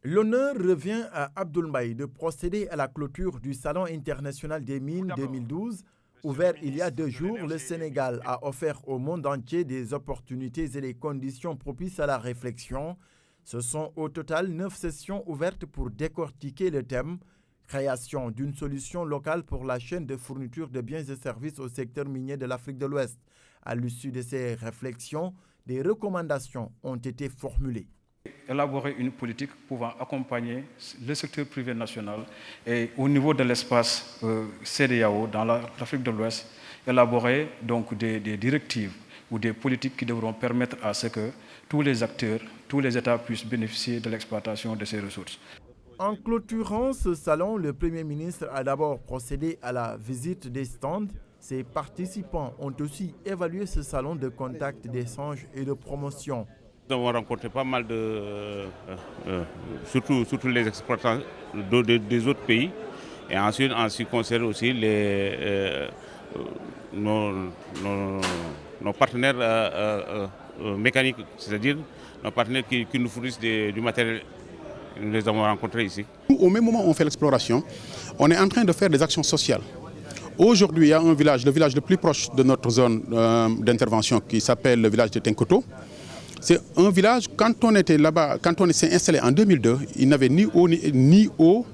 L'honneur revient à Abdoul Mbaye de procéder à la clôture du Salon international des mines 2012. Ouvert il y a 2 jours, le Sénégal a offert au monde entier des opportunités et des conditions propices à la réflexion. Ce sont au total 9 sessions ouvertes pour décortiquer le thème « Création d'une solution locale pour la chaîne de fourniture de biens et services au secteur minier de l'Afrique de l'Ouest ». À l'issue de ces réflexions, des recommandations ont été formulées. Élaborer une politique pouvant accompagner le secteur privé national et au niveau de l'espace CEDEAO dans l'Afrique de l'Ouest, élaborer donc des directives ou des politiques qui devront permettre à ce que tous les acteurs, tous les États puissent bénéficier de l'exploitation de ces ressources. En clôturant ce salon, le Premier ministre a d'abord procédé à la visite des stands. Ses participants ont aussi évalué ce salon de contact, d'échange et de promotion. Nous avons rencontré pas mal surtout les exploitants des autres pays. Et ensuite, en ce qui concerne aussi nos partenaires mécaniques, c'est-à-dire nos partenaires qui nous fournissent du matériel. Nous les avons rencontrés ici. Au même moment où on fait l'exploration, on est en train de faire des actions sociales. Aujourd'hui, il y a un village, le village le plus proche de notre zone d'intervention qui s'appelle le village de Tenkoto. C'est un village, quand on était là-bas, quand on s'est installé en 2002, il n'avait ni eau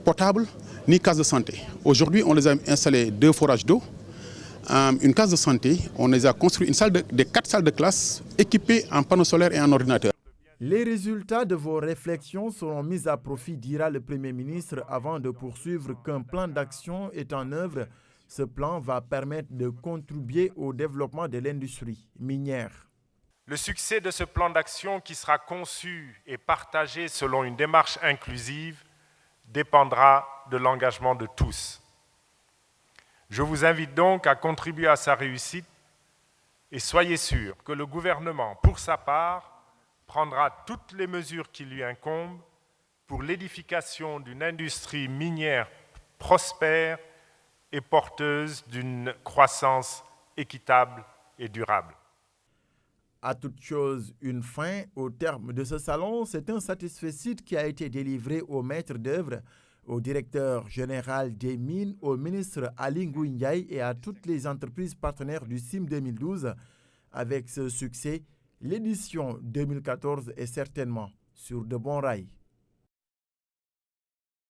potable, ni case de santé. Aujourd'hui, on les a installé 2 forages d'eau, une case de santé. On les a construit des 4 salles de classe équipées en panneaux solaires et en ordinateurs. Les résultats de vos réflexions seront mis à profit, dira le Premier ministre, avant de poursuivre qu'un plan d'action est en œuvre. Ce plan va permettre de contribuer au développement de l'industrie minière. Le succès de ce plan d'action qui sera conçu et partagé selon une démarche inclusive dépendra de l'engagement de tous. Je vous invite donc à contribuer à sa réussite et soyez sûrs que le gouvernement, pour sa part, prendra toutes les mesures qui lui incombent pour l'édification d'une industrie minière prospère et porteuse d'une croissance équitable et durable. À toute chose, une fin. Au terme de ce salon, c'est un satisfecit qui a été délivré au maître d'œuvre, au directeur général des mines, au ministre Ali Ngouille Ndiaye et à toutes les entreprises partenaires du CIM 2012. Avec ce succès, l'édition 2014 est certainement sur de bons rails.